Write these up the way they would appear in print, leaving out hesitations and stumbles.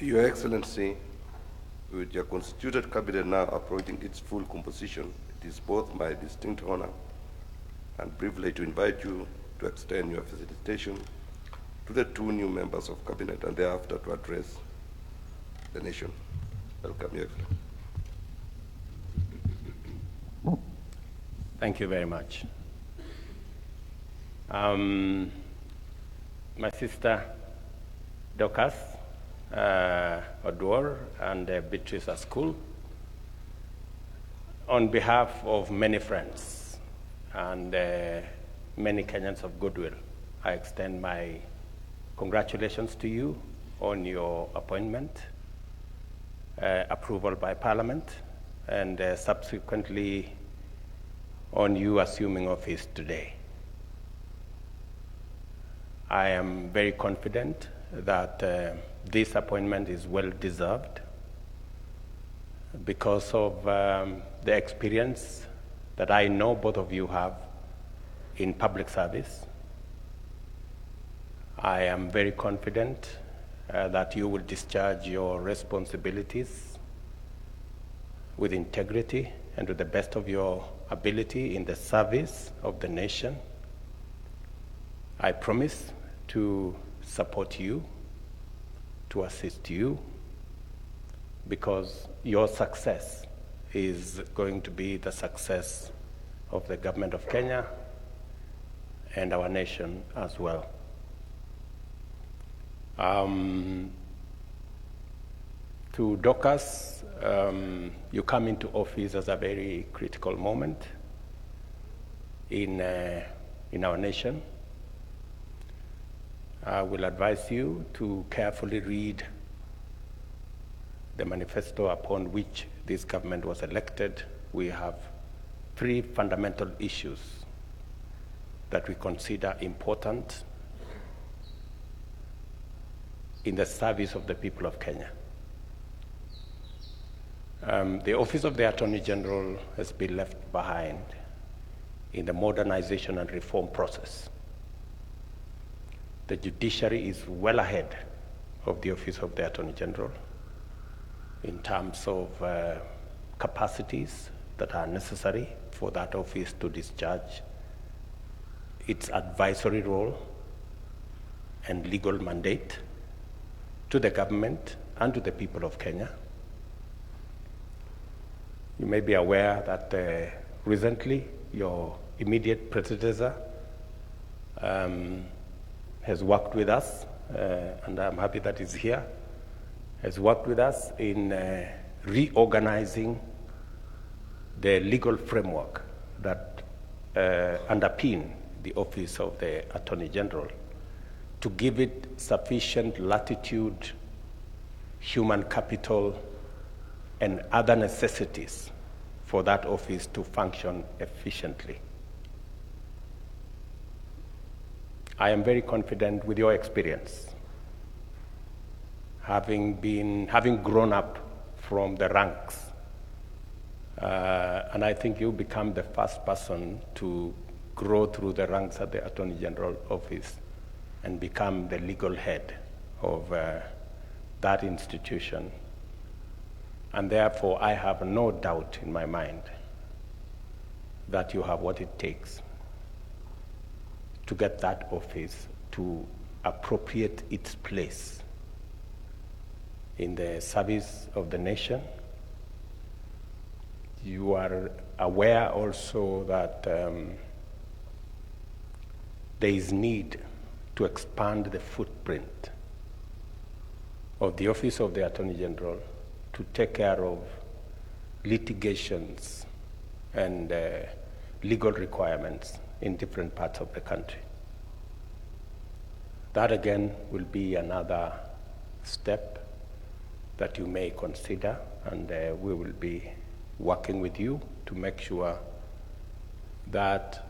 Your Excellency, with your constituted cabinet now approaching its full composition, it is both my distinct honor and privilege to invite you to extend your felicitation to the two new members of cabinet and thereafter to address the nation. Welcome, Your Excellency. Thank you very much. My sister Dorcas Odwor and Beatrice at school, on behalf of many friends and many Kenyans of goodwill, I extend my congratulations to you on your appointment, approval by Parliament, and subsequently on you assuming office today. I am very confident that this appointment is well deserved because of the experience that I know both of you have in public service. I am very confident that you will discharge your responsibilities with integrity and to the best of your ability in the service of the nation. I promise to support you, to assist you, because your success is going to be the success of the government of Kenya and our nation as well. To Dorcas, you come into office as a very critical moment in our nation. I will advise you to carefully read the manifesto upon which this government was elected. We have three fundamental issues that we consider important in the service of the people of Kenya. The Office of the Attorney General has been left behind in the modernization and reform process. The judiciary is well ahead of the Office of the Attorney General in terms of capacities that are necessary for that office to discharge its advisory role and legal mandate to the government and to the people of Kenya. You may be aware that recently your immediate predecessor has worked with us, and I'm happy that he's here, has worked with us in reorganizing the legal framework that underpin the Office of the Attorney General to give it sufficient latitude, human capital, and other necessities for that office to function efficiently. I am very confident with your experience, having grown up from the ranks, and I think you become the first person to grow through the ranks at the Attorney General office and become the legal head of that institution. And therefore, I have no doubt in my mind that you have what it takes to get that office to appropriate its place in the service of the nation. You are aware also that there is need to expand the footprint of the Office of the Attorney General to take care of litigations and legal requirements in different parts of the country. That again will be another step that you may consider, and we will be working with you to make sure that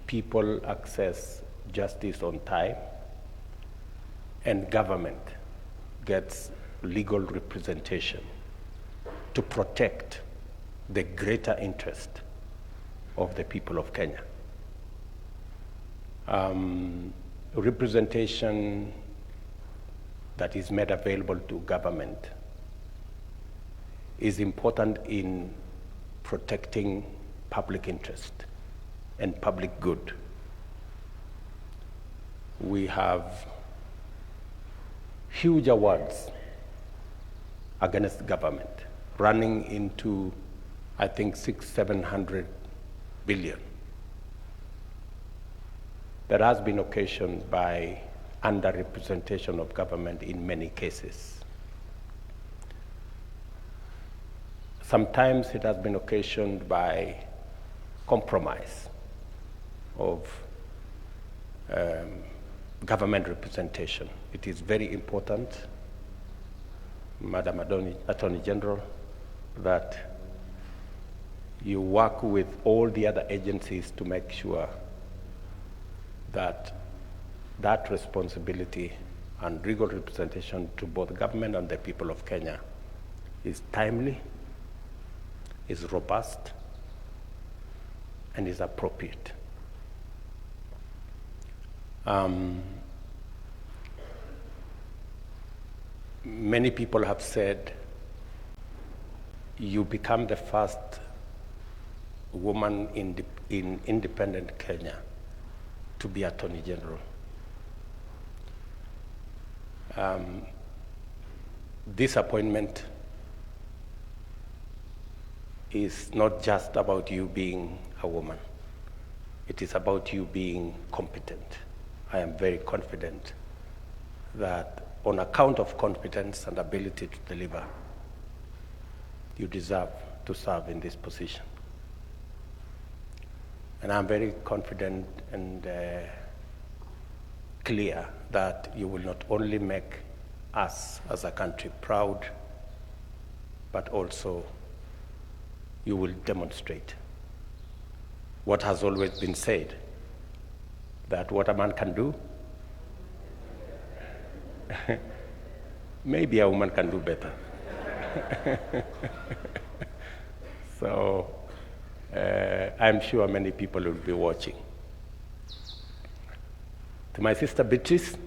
people access justice on time and government gets legal representation to protect the greater interest of the people of Kenya. Representation that is made available to government is important in protecting public interest and public good. We have huge awards against government, running into, I think, 600-700 billion. That has been occasioned by underrepresentation of government in many cases. Sometimes it has been occasioned by compromise of government representation. It is very important, Madam Attorney General, that you work with all the other agencies to make sure that that responsibility and legal representation to both government and the people of Kenya is timely, is robust, and is appropriate. Many people have said you become the first woman in independent Kenya to be Attorney General. This appointment is not just about you being a woman. It is about you being competent. I am very confident that on account of competence and ability to deliver, you deserve to serve in this position. And I'm very confident and clear that you will not only make us as a country proud, but also you will demonstrate what has always been said, that what a man can do, maybe a woman can do better. So I'm sure many people will be watching. To my sister Beatrice,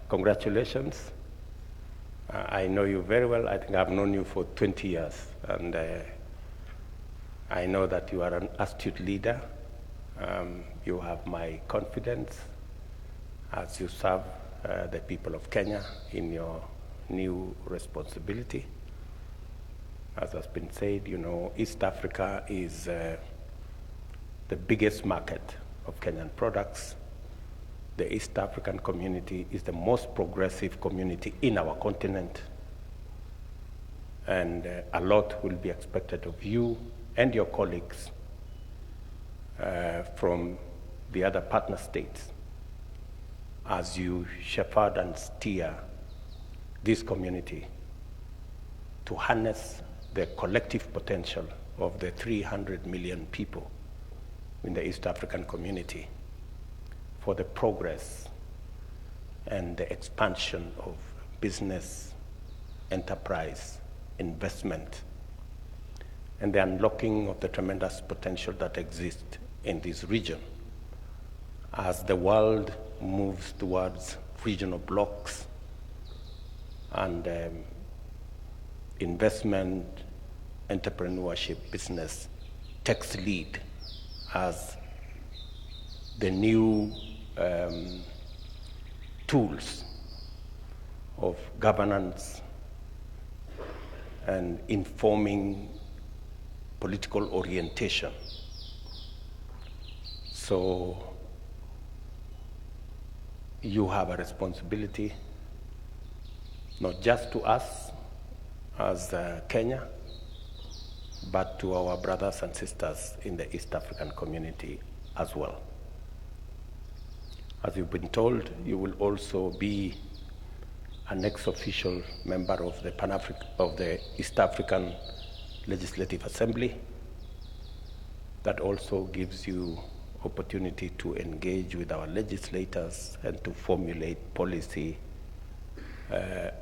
congratulations. I know you very well. I think I've known you for 20 years. And I know that you are an astute leader. You have my confidence as you serve the people of Kenya in your new responsibility. As has been said, you know, East Africa is the biggest market of Kenyan products. The East African community is the most progressive community in our continent. And a lot will be expected of you and your colleagues from the other partner states as you shepherd and steer this community to harness the collective potential of the 300 million people in the East African community for the progress and the expansion of business, enterprise, investment, and the unlocking of the tremendous potential that exists in this region as the world moves towards regional blocks and investment, entrepreneurship, business takes lead as the new tools of governance and informing political orientation. So you have a responsibility, not just to us as Kenya, but to our brothers and sisters in the East African community as well. As you've been told, you will also be an ex-official member of the East African Legislative Assembly. That also gives you opportunity to engage with our legislators and to formulate policy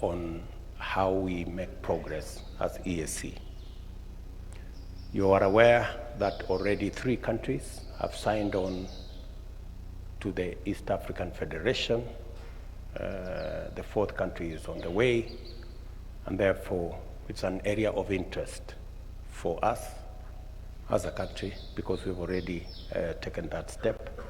on how we make progress as EAC. You are aware that already 3 countries have signed on to the East African Federation, The fourth country is on the way, and therefore it's an area of interest for us as a country because we've already taken that step.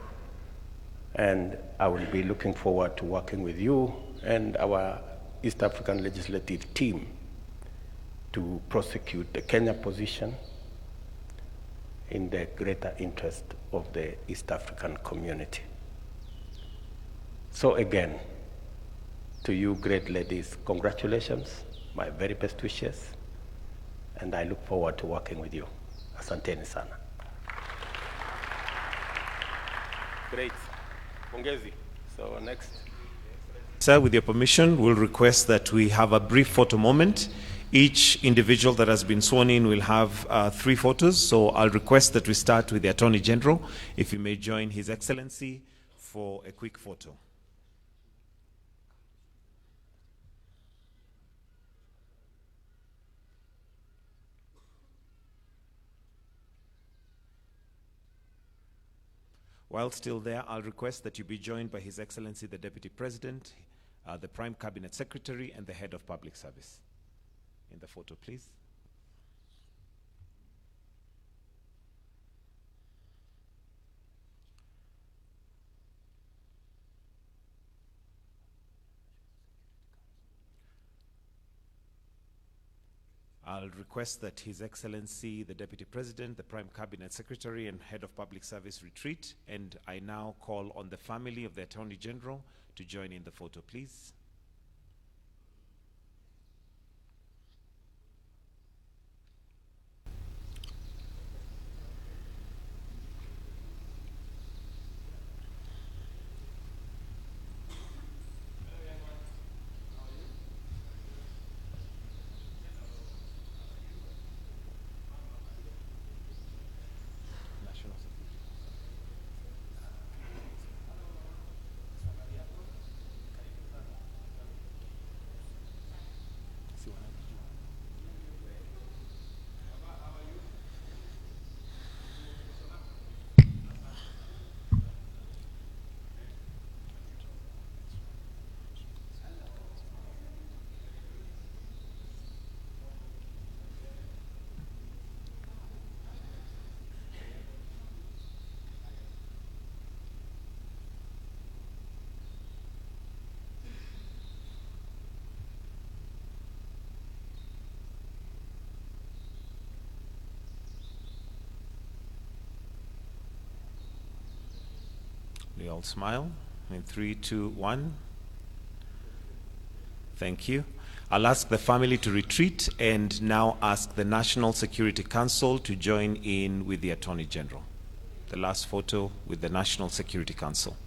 And I will be looking forward to working with you and our East African legislative team to prosecute the Kenya position in the greater interest of the East African community. So again, to you great ladies, congratulations, my very best wishes, and I look forward to working with you. Asanteni sana. Great. Pongezi. So next. Sir, with your permission, we'll request that we have a brief photo moment. Each individual that has been sworn in will have 3 photos. So I'll request that we start with the Attorney General, if you may join His Excellency for a quick photo. While still there, I'll request that you be joined by His Excellency the Deputy President, the Prime Cabinet Secretary, and the Head of Public Service. In the photo, please. I'll request that His Excellency, the Deputy President, the Prime Cabinet Secretary, and Head of Public Service retreat, and I now call on the family of the Attorney General to join in the photo, please. We all smile. In 3, 2, 1. Thank you. I'll ask the family to retreat and now ask the National Security Council to join in with the Attorney General. The last photo with the National Security Council.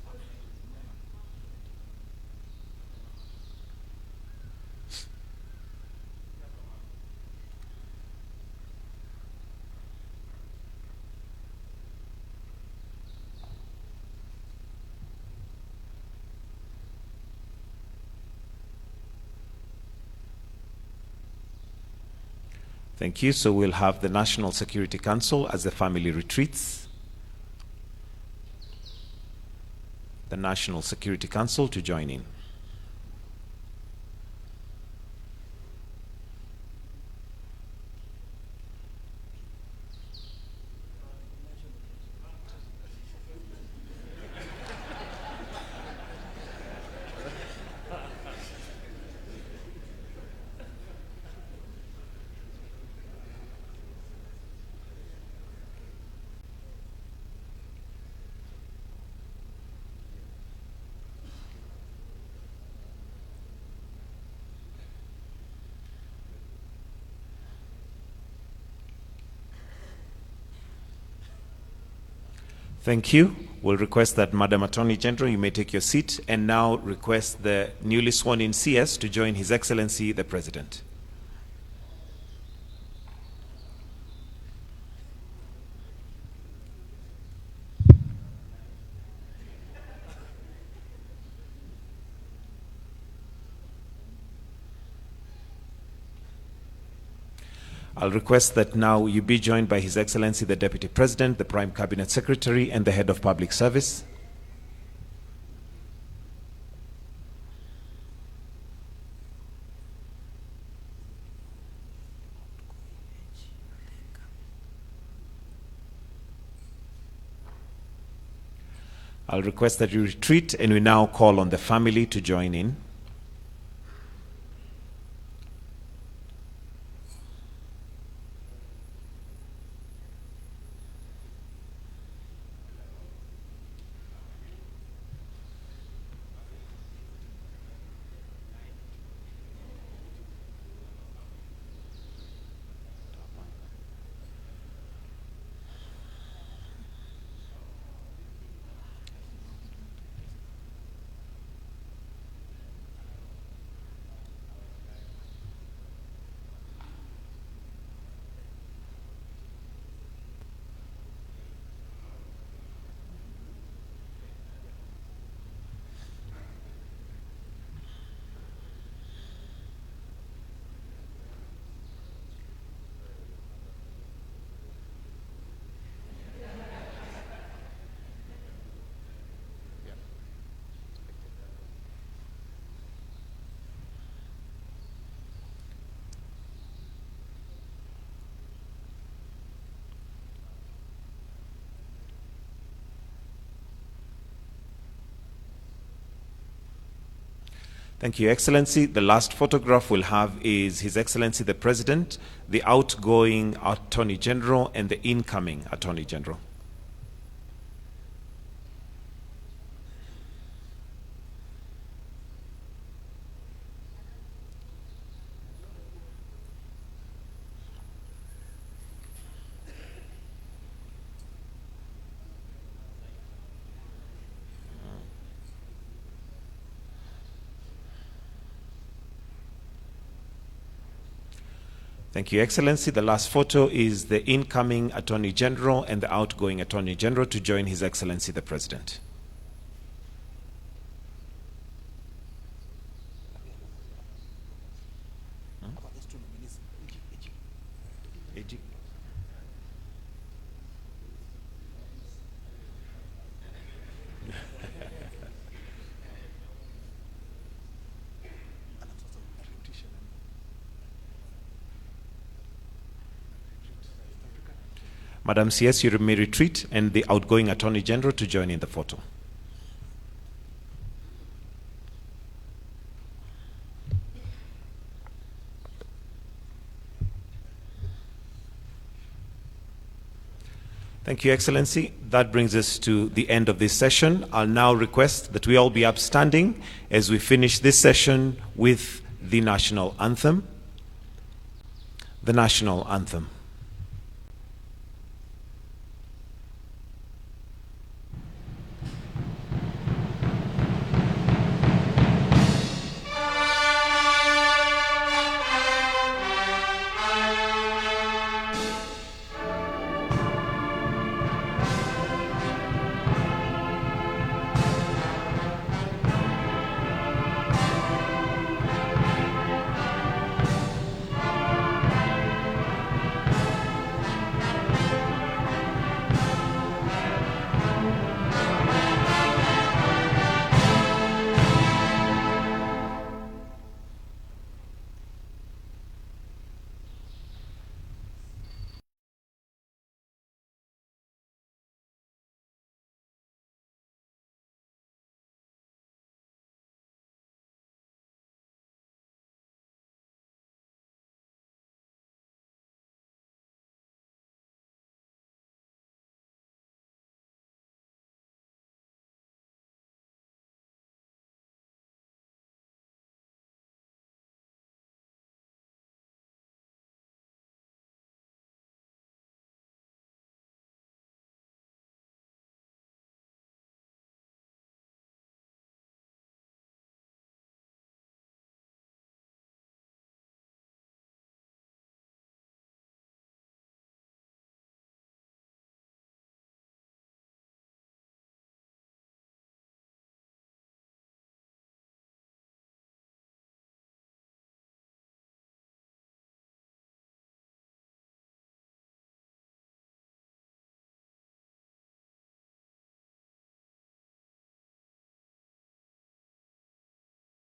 Thank you. So we'll have the National Security Council as the family retreats. The National Security Council to join in. Thank you. We'll request that Madam Attorney General, you may take your seat, and now request the newly sworn in CS to join His Excellency the President. I'll request that now you be joined by His Excellency the Deputy President, the Prime Cabinet Secretary, and the Head of Public Service. I'll request that you retreat, and we now call on the family to join in. Thank you, Excellency. The last photograph we'll have is His Excellency the President, the outgoing Attorney General, and the incoming Attorney General. Thank you, Excellency. The last photo is the incoming Attorney General and the outgoing Attorney General to join His Excellency the President. Madam CS, you may retreat, and the outgoing Attorney General to join in the photo. Thank you, Excellency. That brings us to the end of this session. I'll now request that we all be upstanding as we finish this session with the national anthem. The national anthem.